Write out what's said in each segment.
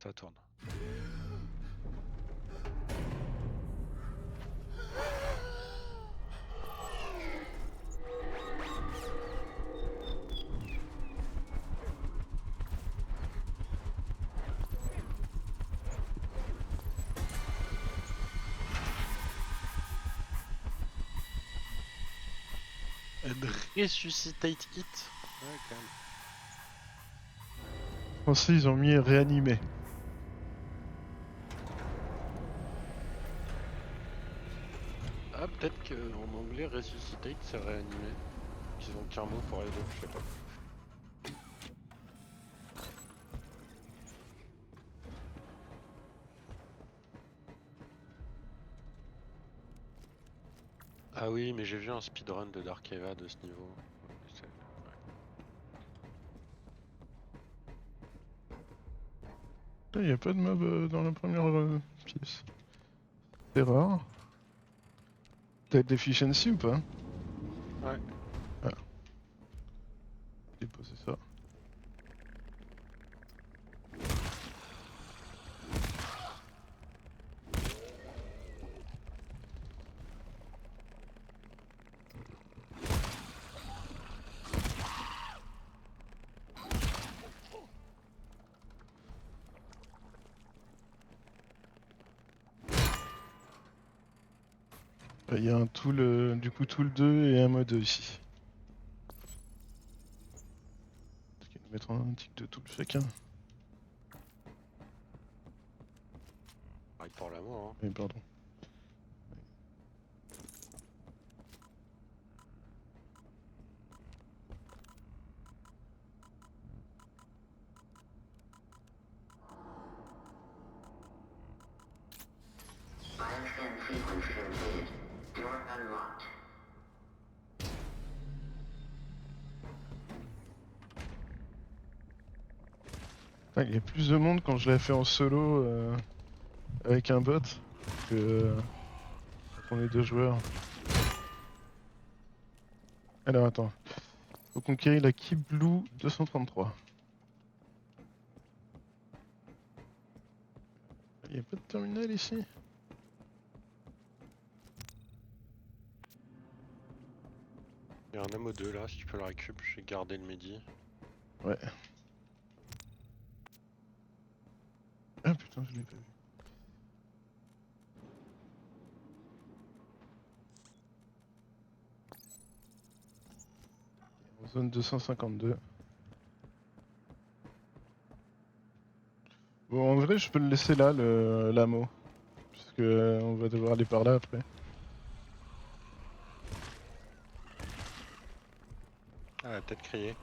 Ça tourne. And resuscitate it. Ouais, quand même. Je pensais ils ont mis réanimé. Ah, peut-être qu'en anglais, resuscitate c'est réanimé. Qu'ils ont qu'un mot pour les deux, je sais pas. Ah oui, mais j'ai vu un speedrun de Dark Eva de ce niveau. C'est- Il n'y a pas de mob dans la première pièce. C'est rare. T'as d'efficiency ou pas? Ouais. Ah. Déposer ça. Il y a un tool, du coup tool 2 et un mode ici. Parce qu'il va mettre un tic de tool chacun. Pareil pour l'amour, hein. Oui, pardon. Bioscan sequence completed. Door unlocked. Ah, il y a plus de monde quand je l'ai fait en solo avec un bot que quand on est deux joueurs. Alors attends. Faut conquérir la Keep Blue 233. Il n'y a pas de terminal ici? Il y a un ammo 2 là, si tu peux le récup, j'ai gardé le midi. Ouais. Ah putain, je l'ai pas vu. En zone 252. Bon, en vrai, je peux le laisser là, l'ammo. Puisque on va devoir aller par là après. Ah, elle a peut-être crié.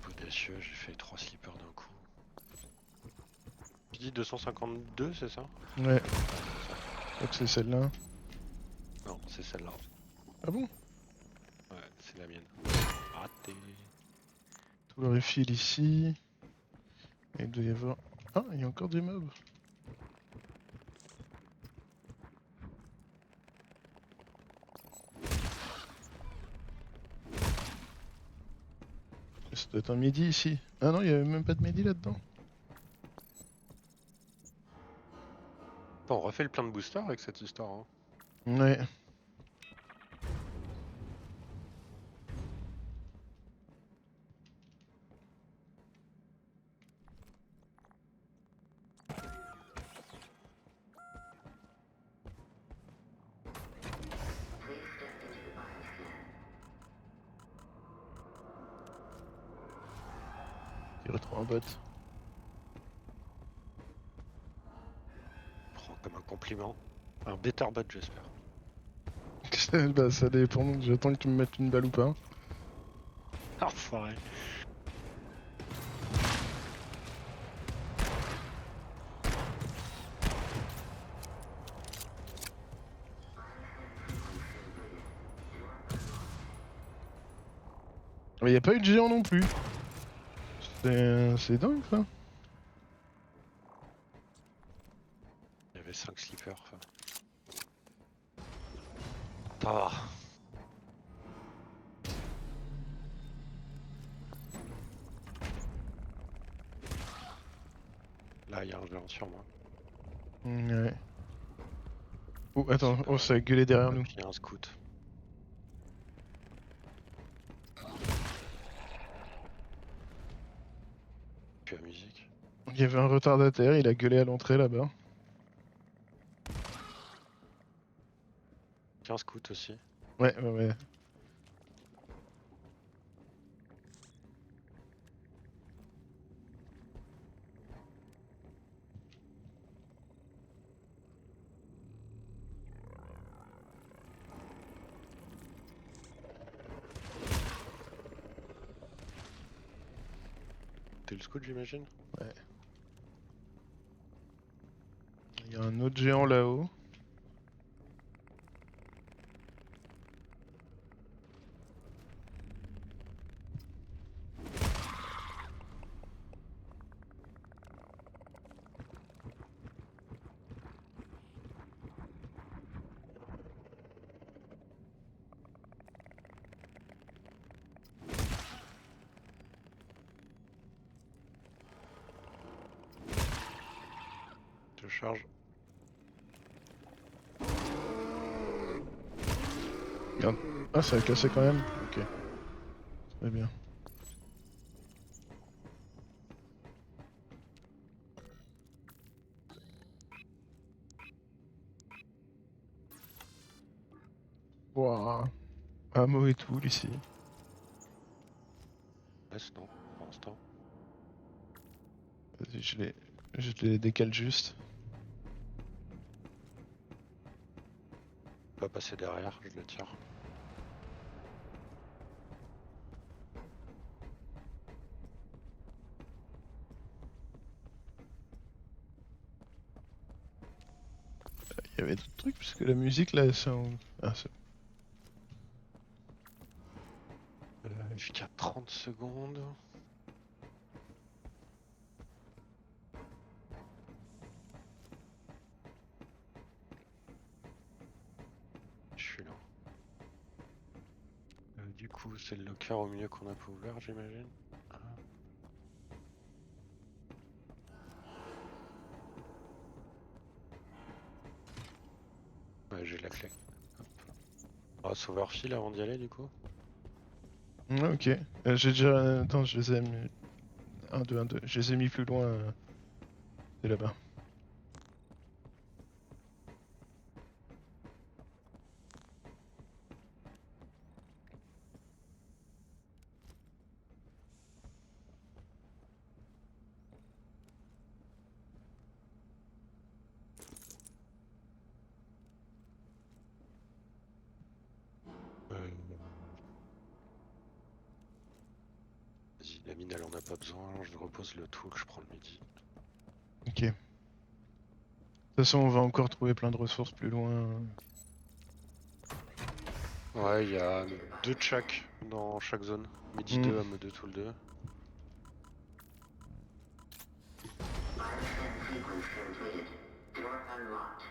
Audacieux, j'ai fait 3 slippers d'un coup. Tu dis 252, c'est ça? Ouais, donc c'est celle-là. Non, c'est celle-là. Ah bon? Ouais, c'est la mienne. Raté. Tout le refill ici. Et il doit y avoir... Ah, il y a encore des mobs. Ça doit être un midi ici. Ah non, il y avait même pas de midi là-dedans. Bon, on refait le plein de boosters avec cette histoire, hein. Ouais. Please step into the bioscan. Il retrouve un bot. Prends comme un compliment. Un better bot, j'espère. Bah ça dépend, j'attends que tu me mettes une balle ou pas. Ah, enfoiré. Mais il n'y a pas eu de géant non plus. C'est dingue ça. Il y avait 5 slippers. Enfin. Ça va. Là, il y a un géant sur moi. Ouais. Oh, attends, Super. oh, ça a gueulé derrière nous. Puis il y a un scout. Puis la musique. Il y avait un retardataire, il a gueulé à l'entrée là-bas. Puis un scout aussi. Ouais, ouais, ouais. T'es le scout, j'imagine? Il y a un autre géant là-haut. Je charge. Regarde. Ah, ça a cassé quand même. Ok. Très bien. Wouah. Ammo et tout ici. Laisse, non, pour l'instant. Vas-y, je les décale juste. Pas passer derrière, je le tire. Il y avait d'autres trucs parce que la musique là, ça. Ah, c'est... Jusqu'à 30 secondes. Je suis là. Du coup, c'est le locker au milieu qu'on a pas ouvert, j'imagine. Ah. Ouais, j'ai la clé. Hop. On va sauver fil avant d'y aller, du coup. Ok. J'ai déjà. Attends, je les ai mis. 1, 2, 1, 2. Je les ai mis plus loin. C'est là-bas. Euh, Vas-y, la mine, elle en a pas besoin. Je repose le tool, je prends le midi. Ok. De toute façon, on va encore trouver plein de ressources plus loin. Ouais, il y a 2 de chaque dans chaque zone. Midi Hmm. 2, à 2, tool 2. Bioscan sequence completed. Door unlocked.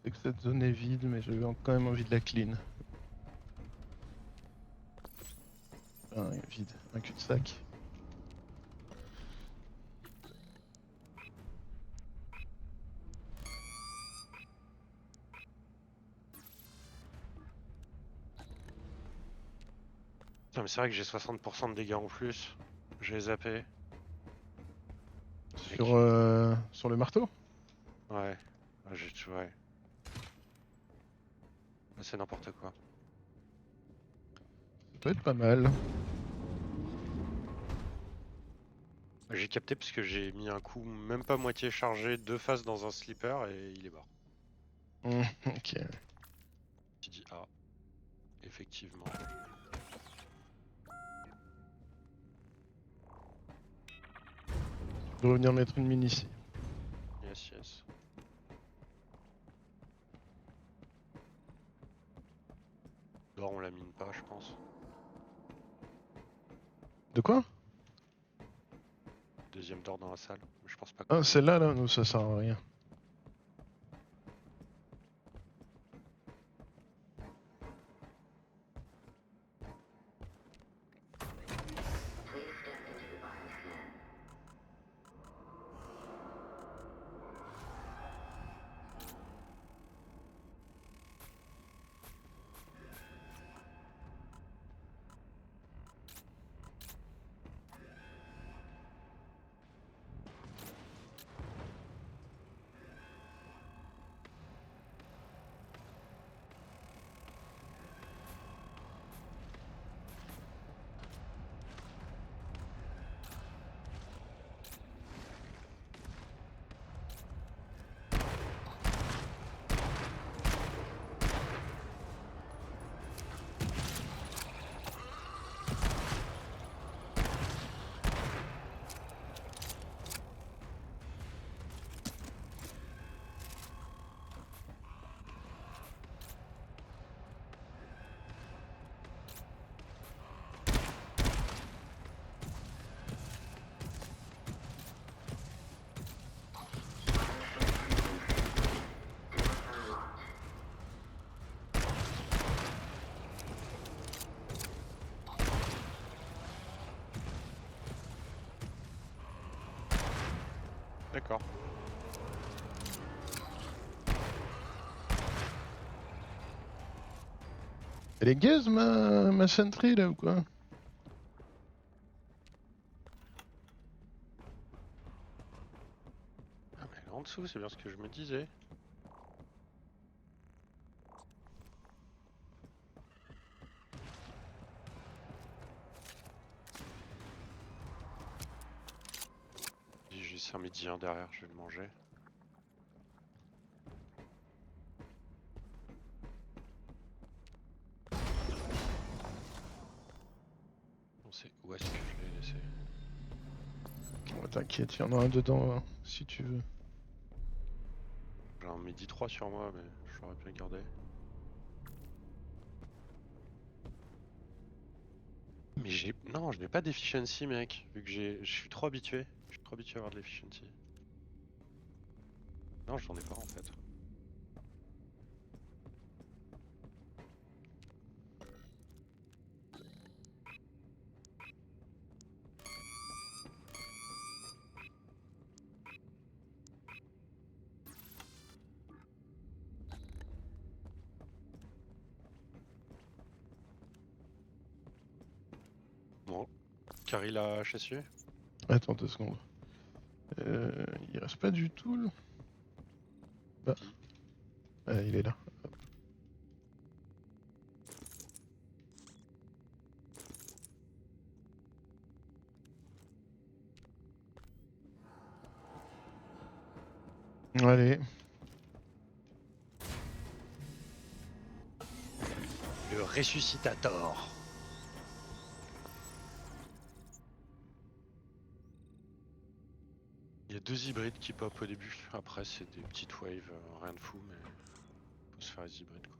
Je sais que cette zone est vide, mais j'avais quand même envie de la clean. Ah, elle est vide. Un cul-de-sac. Putain, mais c'est vrai que j'ai 60% de dégâts en plus. J'ai zappé. Sur le marteau? Ouais. Ouais. C'est n'importe quoi. Ça peut être pas mal. J'ai capté parce que j'ai mis un coup même pas moitié chargé, 2 faces dans un slipper et il est mort. Ok. J'ai dit ah, effectivement. Je vais revenir mettre une mine ici. Yes, yes. Dehors on la mine pas, je pense. De quoi? Deuxième d'or dans la salle. Je pense pas Ah, qu'on la celle-là, là, non, ça sert à rien. Please step into the bioscan. D'accord. Elle est gaze ma sentry là ou quoi? Ah mais elle est en dessous, c'est bien ce que je me disais. J'ai Saint-Médien derrière, je vais le manger. On sait où est-ce que je l'ai laissé. Oh, t'inquiète, il y en a un dedans si tu veux. J'ai un Midi 3 sur moi, mais j'aurais pu le garder. Mais j'ai... Non, je n'ai pas d'efficiency, mec. Vu que je suis trop habitué. Je suis trop habitué à avoir de l'efficiency. Non, j'en ai pas en fait. Bon. Carrie l'a chassé. Attends 2 secondes. Il reste pas du tout là. Bah. Ah, il est là. Allez. Le ressuscitator. Il y a 2 hybrides qui pop au début. Après, c'est des petites waves, rien de fou, mais faut se faire les hybrides quoi.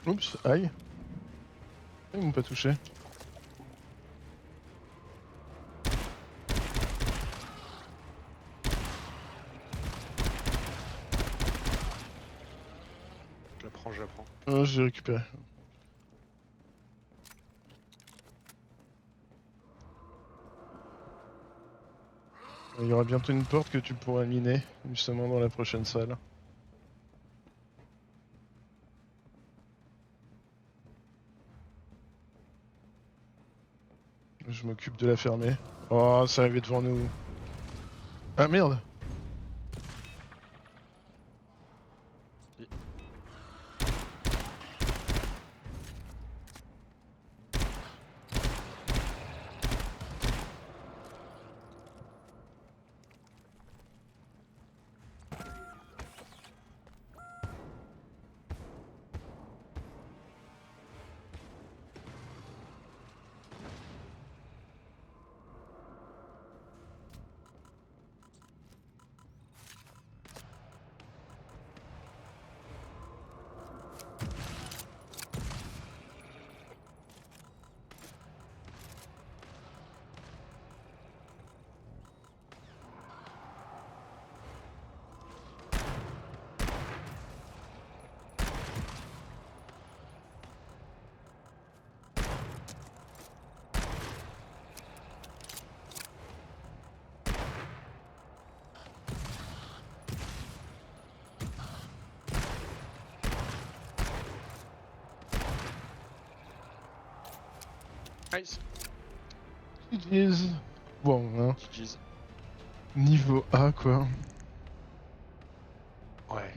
Oups, aïe. Ils m'ont pas touché. Je la prends, je la prends. Oh, j'ai récupéré. Il y aura bientôt une porte que tu pourras miner, justement dans la prochaine salle. Je m'occupe de la fermer. Oh, c'est arrivé devant nous. Ah merde! Nice. GG's. Bon, hein. GG's. Niveau A quoi. Ouais.